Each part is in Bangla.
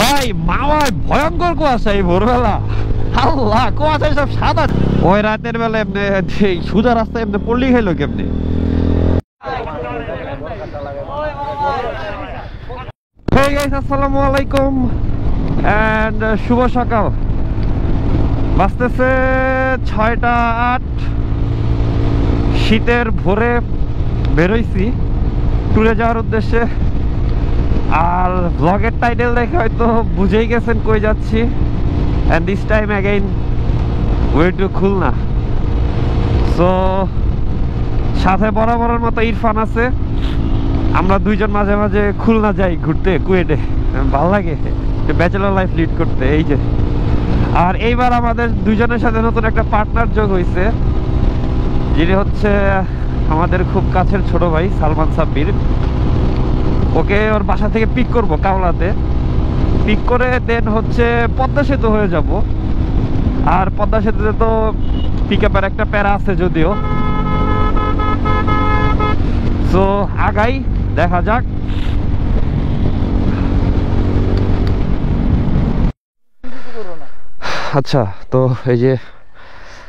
ভাই মাওয়ায় ভয়ঙ্কর কুয়াশা এই ভোরবেলা। আল্লাহ, কুয়াশায় সব সাদা। ওই রাতের বেলা এমনি সোজা রাস্তায় এমনি পল্লি খাইলো কেমনি। Hey guys, আসসালামু আলাইকুম and শুভ সকাল। বাজতেছে 6টা 8। শীতের ভোরে বেরোইছি ট্যুরে যাওয়ার উদ্দেশ্যে। আর ব্লগের টাইটেল দেখে হয়তো বুঝেই গেছেন কই যাচ্ছি। and this time again way to Khulna. So সাথে বরাবরের মতো ইরফান আছে। আমরা দুইজন মাঝে মাঝে খুলনা যাই ঘুরতে, কুয়েটে। ভালো লাগে ব্যাচেলর লাইফ লিড করতে, এই যে। আর এইবার আমাদের দুইজনের সাথে নতুন একটা পার্টনার যোগ হয়েছে, যিনি হচ্ছে আমাদের খুব কাছের ছোট ভাই সালমান সাব্বির। ওকে ওর বাসা থেকে পিক করব কাওলাতে। পিক করে দেন হচ্ছে পদ্মা সেতু হয়ে যাব। আর পদ্মা সেতুতে তো পিক আপের একটা প্যারা আছে যদিও। তো আগাই, দেখা যাক। আচ্ছা, তো এই যে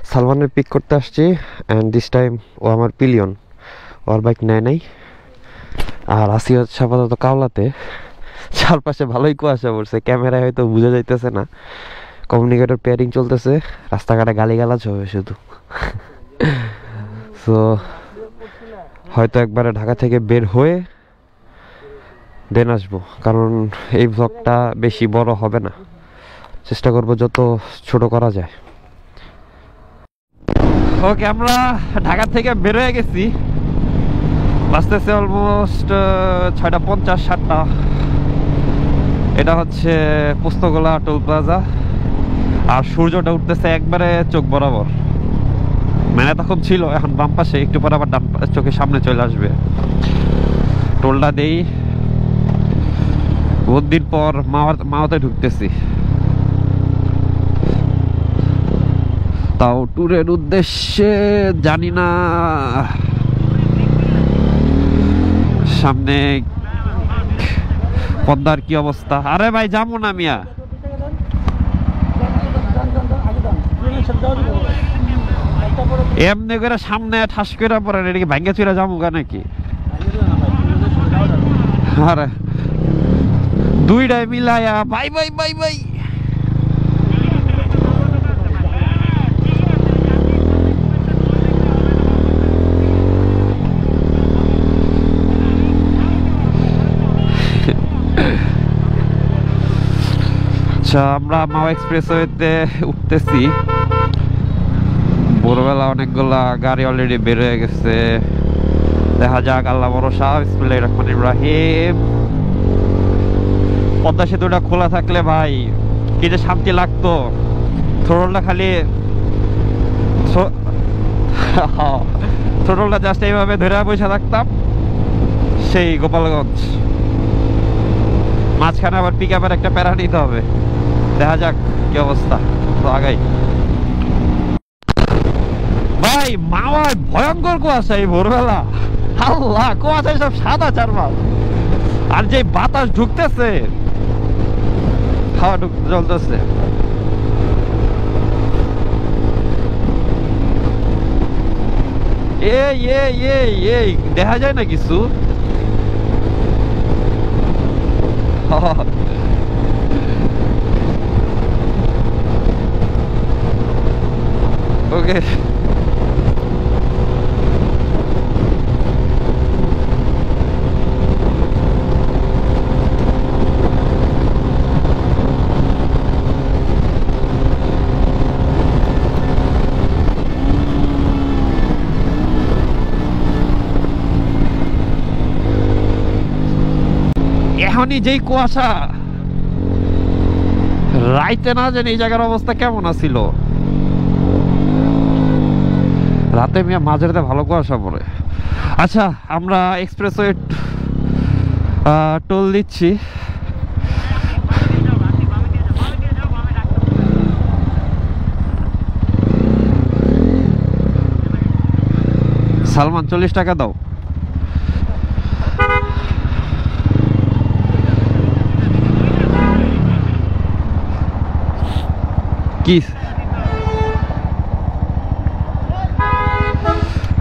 সালমানের পিক করতে আসছি। অ্যান্ড দিস টাইম ও আমার পিলিয়ন, ওর বাইক নেয় নাই। আর আসি হচ্ছে আপাতত কাওলাতে। চারপাশে ভালোই কুয়াশা পড়ছে, ক্যামেরায় হয়তো বোঝা যাইতেছে না। কমিউনিকেটর পেয়ারিং চলতেছে, রাস্তাঘাটে গালিগালাজ হবে শুধু। সো হয়তো একবারে ঢাকা থেকে বের হয়ে দেন আসবো, কারণ এই ব্লগটা বেশি বড় হবে না। চেষ্টা করব যত ছোট করা যায়। ওকে, আমরা ঢাকা থেকে বের হয়ে গেছি। বাজতেছে অলমোস্ট 6টা 50 7টা। এটা হচ্ছে পোস্তগোলা টোল প্লাজা। আর সূর্যটা উঠতেছে একবারে চোখ বরাবর। মানে তখন ছিল, এখন বাম পাশে, একটু পরে আবার ডান চোখের সামনে চলে আসবে। টোলটা দেই। বহুত দিন পর মাওতে ঢুকতেছি, তাও ট্যুরের উদ্দেশ্যে। জানি না সামনে পদ্মার কি অবস্থা। আরে ভাই যাবো না মিয়া, এমনি করে সামনে ঠাস করে পড়েন। এদিকে ভাঙ্গে চুরা যাবো গা নাকি? আরে দুইটাই মিলাইয়া বাই বাই বাই বাই। আচ্ছা, আমরা মাওয়া এক্সপ্রেসওয়েতে উঠতেছি। ভোরবেলা অনেকগুলা গাড়ি অলরেডি বের হয়ে গেছে। দেখা যাক, আল্লাহ ভরসা। বিসমিল্লাহির রহমানির রহিম। পদ্মা সেতুটা খোলা থাকলে ভাই কি যে শান্তি লাগতো। থ্রোটলটা খালি থ্রোটলটা জাস্ট এইভাবে ধরে বসে থাকতাম, সেই গোপালগঞ্জ। মাঝখানে আবার পিক আপের একটা প্যারা নিতে হবে। দেখা যাক কি অবস্থা। তো আগাই। ভাই মাওয়ায় ভয়ঙ্কর কুয়াশা এই ভোরবেলা। আল্লাহ, কুয়াশায় সব সাদা চারমাল। আর যে বাতাস ঢুকতেছে, হাওয়া চলতেছে। এই দেখা যায় না কিছু। ওকে, এখনই যেই কুয়াশা, রাইতে না জানি এই জায়গার অবস্থা কেমন আছিল। রাতে মিয়া মাঝরাতে ভালো কুয়াশা পড়ে। আচ্ছা, আমরা এক্সপ্রেসওয়ে টোল দিচ্ছি। সালমান 40 টাকা দাও। কি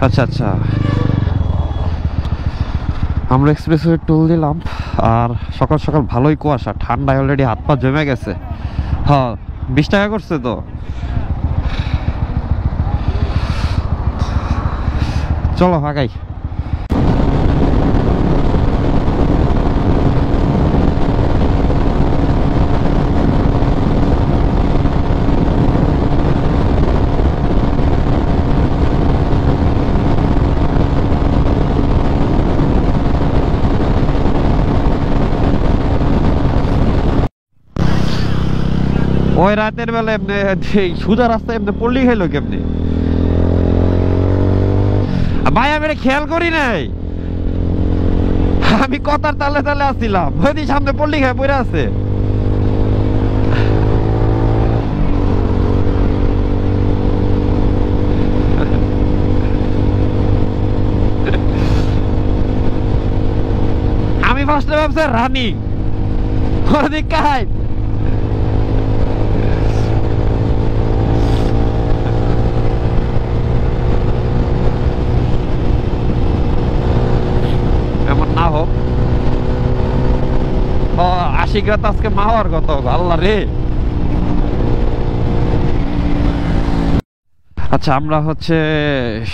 আচ্ছা আচ্ছা, আমরা এক্সপ্রেসওয়ে টোল দিলাম। আর সকাল সকাল ভালোই কুয়াশা, ঠান্ডায় অলরেডি হাত পা জমে গেছে। হ্যাঁ 20 টাকা করছে তো। চলো আগাই। ওই রাতের বেলা এমনি সুজা রাস্তায় এমনি পল্লি খাইলো কেমনি ভাই? আমি এটা খেয়াল করি নাই, আমি কথার তালে তালে আসছিলাম, ওই সামনে পল্লি খাই পড়ে আছে। আমি ফার্স্টে ভাবছি রানিং, ওদিক কাই না হোক। আশিকরা তো আজকে মা হওয়ার কত, আল্লাহ রে। আচ্ছা আমরা হচ্ছে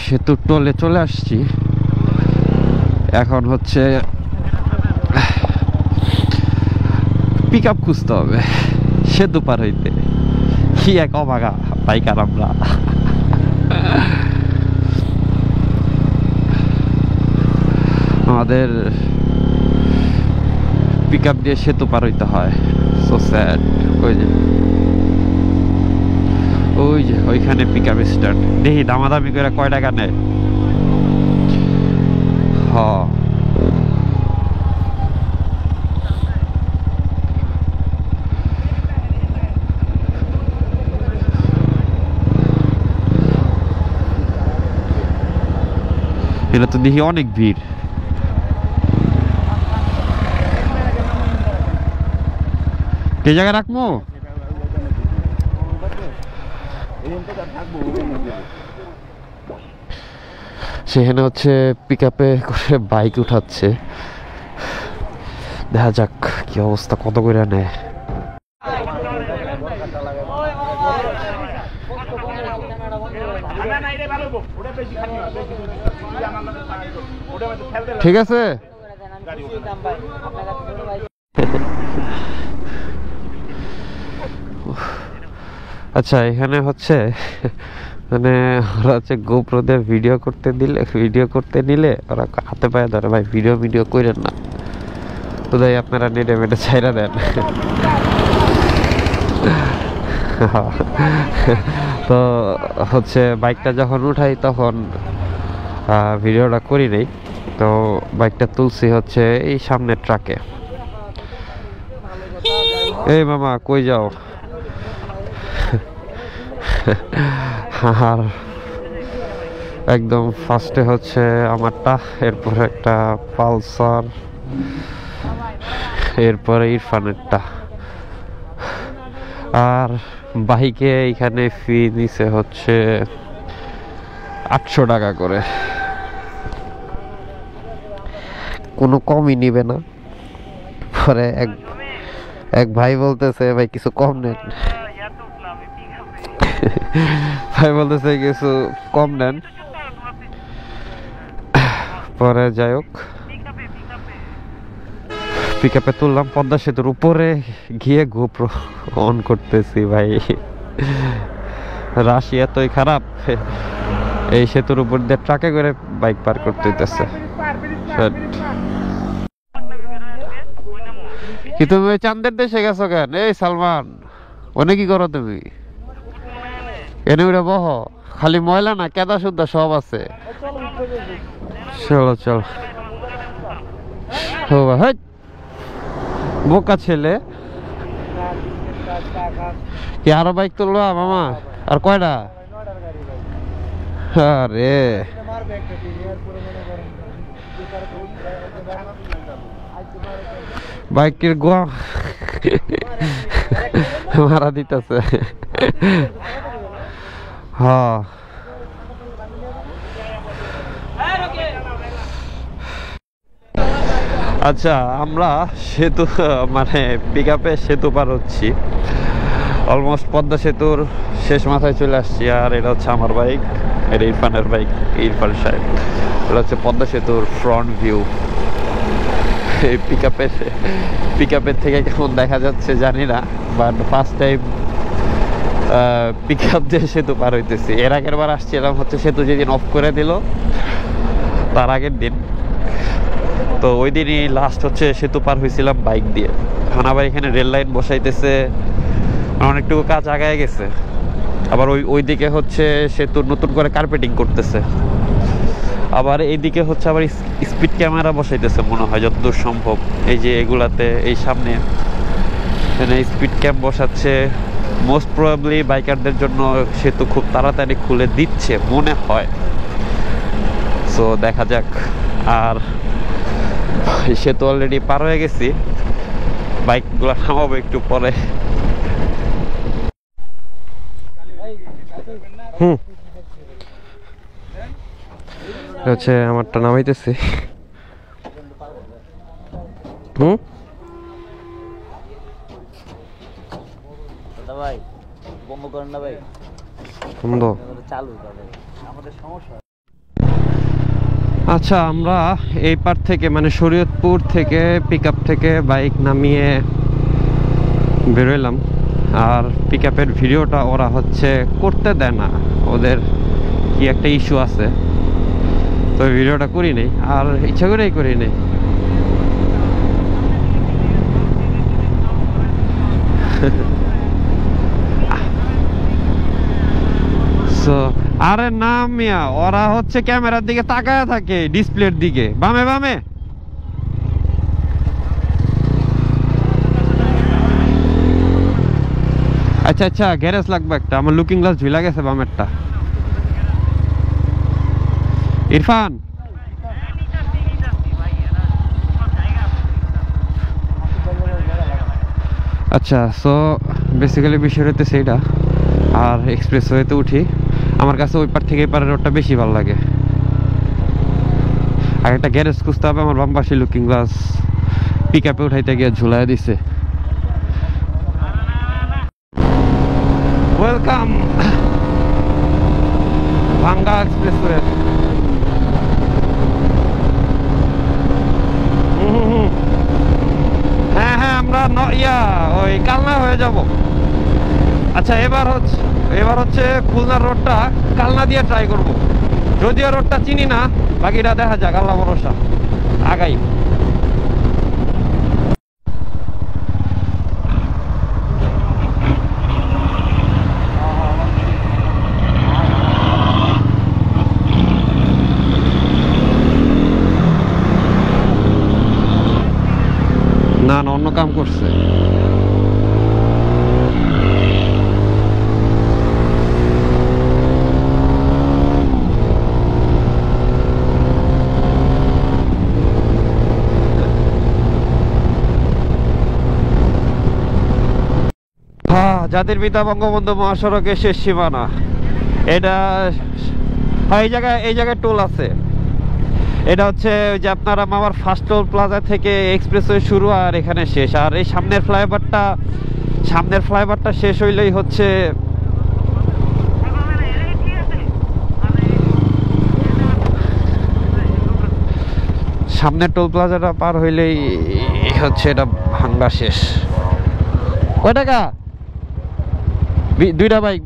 সেতু টোলে চলে আসছি। এখন হচ্ছে পিক আপ খুঁজতে হবে সেতু পার হইতে। কি এক অভাগা বাইকার আমরা। আমাদের পিক আপ দিয়ে সেতু পার হইতে হয়, সো স্যাড। ওই যে ওইখানে পিক আপ স্ট্যান্ড। দেখি দামাদামি করে কয় টাকা নেয়। এটা তো দেখি অনেক ভিড়। কে জায়গায় রাখবো? সেখানে হচ্ছে পিক আপে করে বাইক উঠাচ্ছে, দেখা যাক কি অবস্থা, কত করে নেয়। ঠিক আছে। আচ্ছা এখানে হচ্ছে মানে ওরা হচ্ছে গোপ্রো দিয়ে ভিডিও করতে নিলে ওরা হাতে পায়ে ধরে, ভাই ভিডিও করেন না, কোথায় আপনারা নেটে মেটে ছাইরা দেন। তো হচ্ছে বাইকটা যখন উঠাই তখন ভিডিওটা করি নাই, তো বাইকটা তুলছি হচ্ছে এই সামনের ট্রাকে। এই মামা কই যাও? আর একদম ফার্স্টে হচ্ছে আমারটা, এরপরে একটা পালসার, এরপরে ইরফানেরটা। আর বাইকে এইখানে ফি নিছে হচ্ছে 800 টাকা করে, কোনো কমই নিবে না। পরে এক ভাই বলতেছে ভাই কিছু কম নেন, ভাই বলতেছে কিছু কম নেন। পরে যাই হোক পিক আপে তুললাম, পদ্মা সেতুর উপরে গিয়ে গোপ্রো অন করতেছি। ভাই রাশি এতই খারাপ, এই সেতুর উপর দিয়ে ট্রাকে করে বাইক পার করতে হইতেছে। কি তুমি ওই চান্দের দেশে গেছো কেন? এই সালমান, ওনে কি করো তুমি? এনে উঠে বহ, খালি ময়লা না কেদা সুদ্ধা সব আছে। চলো চলো ভাই, বোকা ছেলে। কি আরো বাইক তুললো মামা? আর কয়টা? আরে বাইকের গোয়া মারা দিতেছে। হ্যাঁ আচ্ছা, আমরা সেতু মানে পিক আপে সেতু পার হচ্ছি, অলমোস্ট পদ্মা সেতুর শেষ মাথায় চলে আসছি। আর এটা হচ্ছে আমার বাইক, এটা ইরফানের বাইক, ইরফান সাহেব। এটা হচ্ছে পদ্মা সেতুর ফ্রন্ট ভিউ। এই পিক আপের থেকে কেমন দেখা যাচ্ছে জানি না, but first time pick up দিয়ে সেতু পার হইতেছি। এর আগের বার আসছি এরকম হচ্ছে সেতু যেদিন অফ করে দিল তার আগের দিন, তো ওই দিনই লাস্ট হচ্ছে সেতু পার হয়েছিলাম বাইক দিয়ে। এখন আবার এখানে রেল লাইন বসাইতেছে, অনেকটুকু কাজ আগায় গেছে। আবার ওই দিকে হচ্ছে সেতুর নতুন করে কার্পেটিং করতেছে। আবার এইদিকে হচ্ছে আবার স্পিড ক্যামেরা বসাইতেছে মনে হয় যতদূর সম্ভব। এই যে এগুলাতে এই সামনে এখানে স্পিড ক্যাম বসাচ্ছে। মোস্ট প্রবাবলি বাইকারদের জন্য সেতু খুব তাড়াতাড়ি খুলে দিচ্ছে মনে হয়, সো দেখা যাক। আর সেতু অলরেডি পার হয়ে গেছি, বাইকগুলো থামাবো একটু পরে। হচ্ছে আমারটা নামাইতেছি। আচ্ছা, আমরা এই পার থেকে মানে শরীয়তপুর থেকে পিক আপ থেকে বাইক নামিয়ে বেরোলাম। আর পিক আপের ভিডিওটা ওরা হচ্ছে করতে দেয় না, ওদের কি একটা ইস্যু আছে, তো ভিডিওটা করি নেই, আর ইচ্ছা করেই করি নেই। আরে না মিয়া, ওরা হচ্ছে ক্যামেরার দিকে তাকায় থাকে, ডিসপ্লের দিকে। বামে বামে আচ্ছা আচ্ছা, গ্যারেজ লাগবে একটা, আমার লুকিং গ্লাস ঝুলা গেছে বামেরটা। ইরফান আচ্ছা, সো বেসিক্যালি বিষয় হচ্ছে সেইটা। আর এক্সপ্রেস ওয়েতে উঠি, আমার কাছে ওই পার থেকে এই পারের রোডটা বেশি ভালো লাগে। আর একটা গ্যারেজ খুঁজতে হবে, আমার বাম পাশে লুকিং গ্লাস পিক আপে উঠাইতে গিয়ে ঝুলাই দিছে। ওয়েলকাম ভাঙ্গা এক্সপ্রেসওয়ে। হ্যাঁ হ্যাঁ, আমরা ওই কালনা হয়ে যাব। আচ্ছা, এবার হচ্ছে খুলনার রোডটা কালনা দিয়ে ট্রাই করব। যদিও রোডটা চিনি না, বাকিটা দেখা যাক, আল্লাহ ভরসা, আগাই। না না, অন্য কাম করছে। জাতির পিতা বঙ্গবন্ধু মহাসড়কের শেষ সীমানা এটা। এই জায়গায় টোল আছে। এটা হচ্ছে যে আপনারা আমার ফার্স্ট টোল প্লাজা থেকে এক্সপ্রেসওয়ে শুরু আর এখানে শেষ। আর এই সামনের ফ্লাইওভারটা শেষ হইলেই হচ্ছে সামনের টোল প্লাজাটা পার হইলেই হচ্ছে এটা ভাঙ্গা শেষ। কয় টাকা? দুইটা বাইক।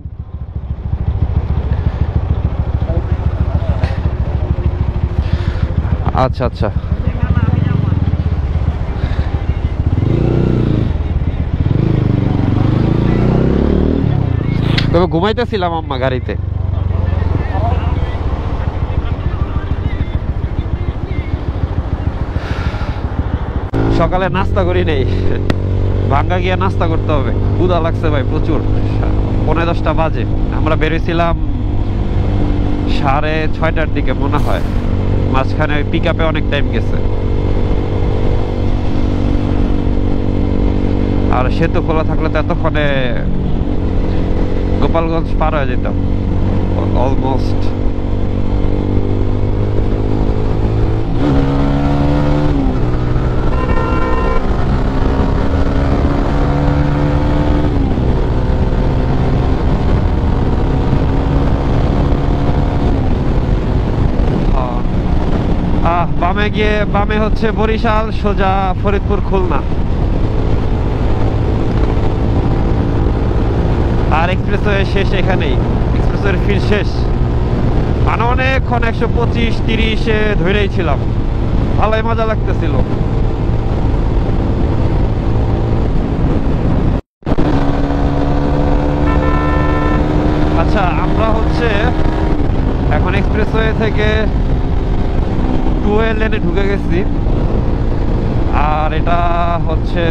আচ্ছা আচ্ছা, তবে ঘুমাইতেছিলাম আম্মা গাড়িতে। সকালে নাস্তা করি নেই, ভাঙ্গা গিয়ে নাস্তা করতে হবে। ক্ষুধা লাগছে ভাই প্রচুর। 9:30 বাজে, আমরা বেরিয়েছিলাম 6:30টার দিকে মনে হয়। মাঝখানে ওই পিক আপে অনেক টাইম গেছে। আর সেতু খোলা থাকলে তো এতক্ষণে গোপালগঞ্জ পার হয়ে যেতাম অলমোস্ট। বামে গিয়ে বামে হচ্ছে বরিশাল, সোজা ফরিদপুর খুলনা। আর এক্সপ্রেসওয়ে শেষ এখানেই, এক্সপ্রেসওয়ের ফিল শেষ। মানে অনেকক্ষণ 125-30-এ ধরেই ছিলাম, ভালোই মজা লাগতেছিল। আচ্ছা, আমরা হচ্ছে এখন এক্সপ্রেসওয়ে থেকে 12 লেনে ঢুকে গেছি। আর এটা হচ্ছে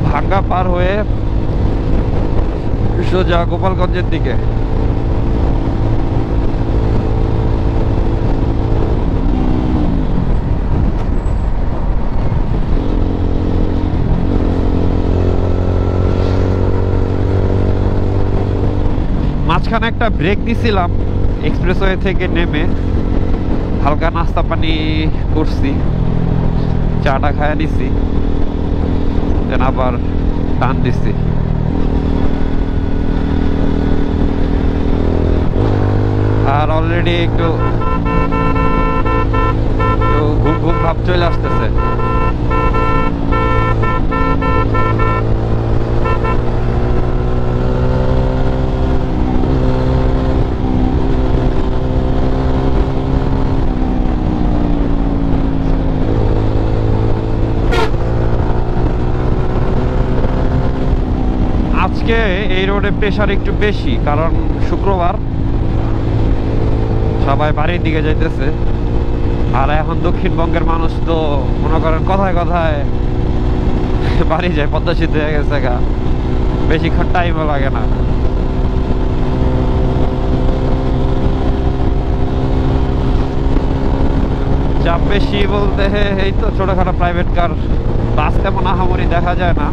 ভাঙ্গা পার হয়ে সোজা গোপালগঞ্জের দিকে। মাঝখানে একটা ব্রেক দিছিলাম এক্সপ্রেসওয়ে থেকে নেমে, হালকা নাস্তা পানি করছি, চাটা খাইয়া দিছি, দেন আবার টান দিছি। আর অলরেডি একটু ঘুম ঘুম ভাব চলে আসতেছে। আজকে এই রোডে প্রেশার একটু বেশি, কারণ শুক্রবার, সবাই বাড়ির দিকে যাইতেছে। আর এখন দক্ষিণবঙ্গের মানুষ তো মনে করেন কথায় কথায় বাড়ি যায়, পদ্মা সেতু হয়ে গেছে গা, বেশিক্ষণ টাইমও লাগে না। চাপ বেশি বলতে এই তো ছোটখাটো প্রাইভেট কার, বাস তেমন আহামরি দেখা যায় না।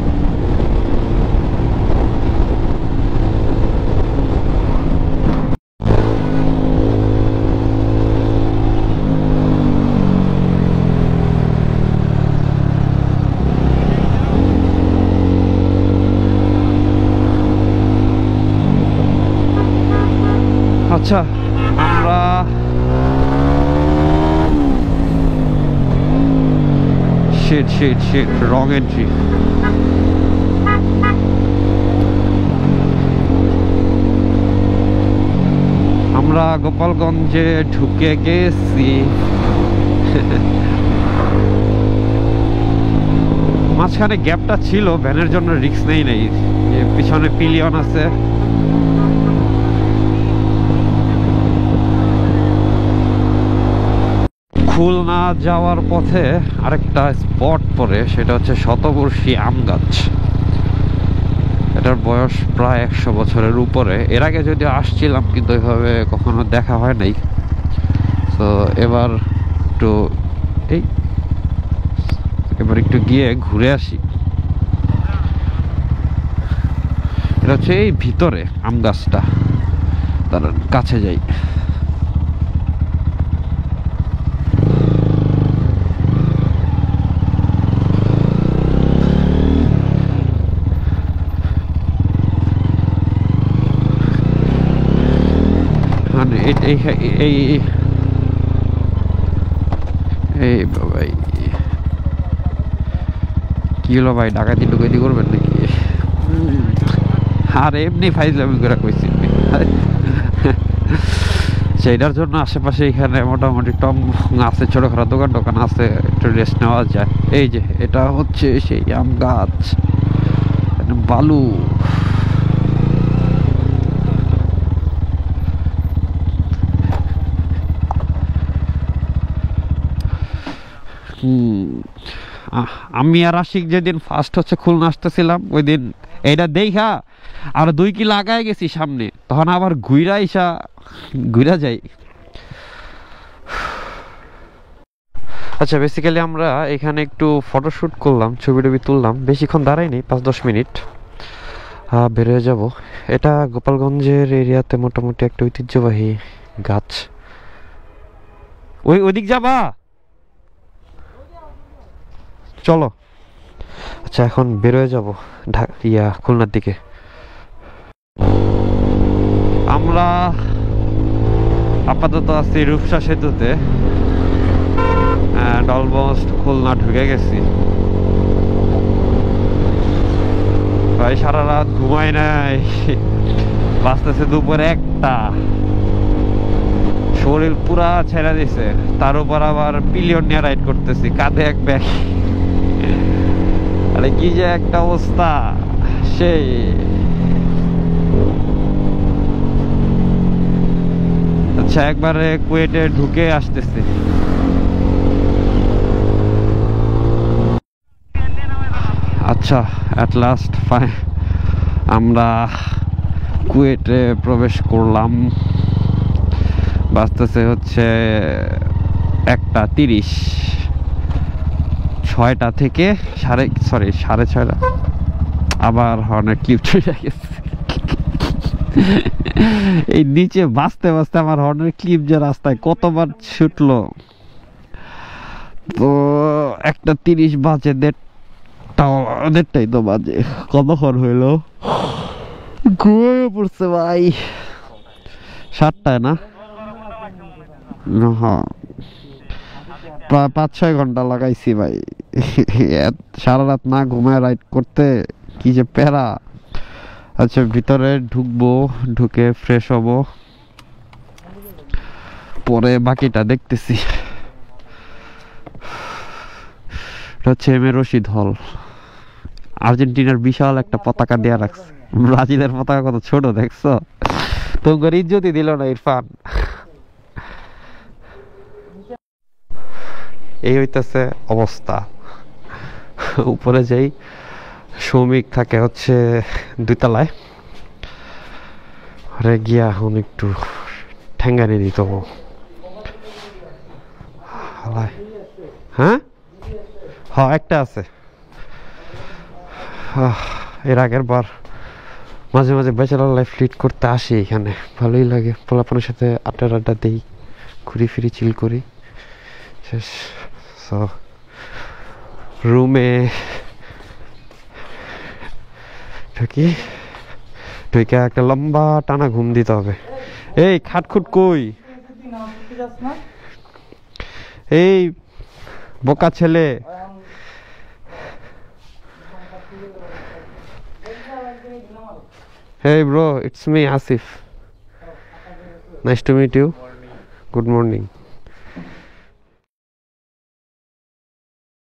আচ্ছা, আমরা রং এন্ট্রি। আমরা গোপালগঞ্জে ঢুকে গেছি। মাঝখানে গ্যাপটা ছিল, ভ্যানের জন্য রিস্ক নেই, পিছনে পিলিয়ন আছে। খুলনা যাওয়ার পথে আরেকটা স্পট পড়ে, সেটা হচ্ছে শতবর্ষী আম গাছ। এটার বয়স প্রায় 100 বছরের উপরে। এর আগে যদি আসছিলাম, কিন্তু ওইভাবে কখনো দেখা হয় নাই। তো এবার একটু গিয়ে ঘুরে আসি। এটা হচ্ছে এই ভিতরে আম গাছটা, তার কাছে যাই। এই ভাই কি হলো ভাই, ডাকাতি ডুকাতি করবেন নাকি? আর এমনি ফাইজলামি করে কইছি। সেইটার জন্য আশেপাশে এখানে মোটামুটি টং আছে, ছোটখাটো দোকান টোকান আছে, একটু রেস্ট নেওয়া যায়। এই যে এটা হচ্ছে সেই আম গাছ, বালু। আমি আর আশিক যেদিন ফার্স্ট হচ্ছে খুলনা আসতেছিলাম, ওই দিন এইটা দেখা আর 2 কিলো আগায় গেছি সামনে, তখন আবার ঘুরা যাই। আচ্ছা, বেসিক্যালি আমরা এখানে একটু ফটোশুট করলাম, ছবি টবি তুললাম, বেশিক্ষণ দাঁড়াইনি, 5-10 মিনিট। হ্যাঁ, বের হয়ে যাব। এটা গোপালগঞ্জের এরিয়াতে মোটামুটি একটা ঐতিহ্যবাহী গাছ। ওইদিক যাবা? চলো। আচ্ছা, এখন বের হয়ে যাব খুলনার দিকে। আমরা আপাতত আছি রূপসা সেতুতে, অ্যান্ড অলমোস্ট খুলনা ঢুকে গেছি। ভাই সারা রাত ঘুমাই নাই, বাঁচতেছে দুপুর 1টা, শরীর পুরা ছেড়ে দিছে। তার উপর আবার পিলিয়ন নিয়ে রাইড করতেছি, কাঁধে এক ব্যাগ। আরে কি যে একটা অবস্থা সেই। আচ্ছা, একবারে কুয়েটে ঢুকে আসতেছি। আচ্ছা, অ্যাট লাস্ট আমরা কুয়েটে প্রবেশ করলাম। বাজতেছে হচ্ছে 1:30। 6টা থেকে সাড়ে 6:30। আবার হর্নের ক্লিপ চলে গেছে। এই নিচে বাঁচতে বাঁচতে আমার হর্নের ক্লিপ যে রাস্তায় কতবার ছুটলো। তো 1:30 বাজে, 1:30টাই তো বাজে, কতক্ষণ হইলো? ঘুমিয়ে পড়ছে ভাই। 7টায় না? হ্যাঁ, 5-6 ঘন্টা লাগাইছি ভাই। সারা রাত না ঘুমায় রাইড করতে কি যে প্যারা। আচ্ছা, ভিতরে ঢুকবো, ঢুকে ফ্রেশ হব, পরে বাকিটা দেখতেছি। হচ্ছে এম এ রশিদ হল। আর্জেন্টিনার বিশাল একটা পতাকা দেয়া রাখছে। ব্রাজিলের পতাকা কত ছোট দেখছো? তোমার ইজ্জতই দিল না ইরফান। এই হইতেছে অবস্থা। উপরে যাই, শ্রমিক থাকে হচ্ছে 2 তলায়। আরে গিয়া এখন একটু ঠ্যাঙ্গানি দিত। হ্যাঁ হ্যাঁ, একটা আছে। এর আগের বার মাঝে মাঝে ব্যাচেলার লাইফ লিড করতে আসি এখানে, ভালোই লাগে। পোলাপনের সাথে আড্ডা দেই, ঘুরি ফিরি, চিল করি। শেষ রুমে ঢুকি, ঢুকে একটা লম্বা টানা ঘুম দিতে হবে। এই খাটখুট কই? এই বোকা ছেলে। Hey bro, it's me Asif. Nice to meet you. Good morning.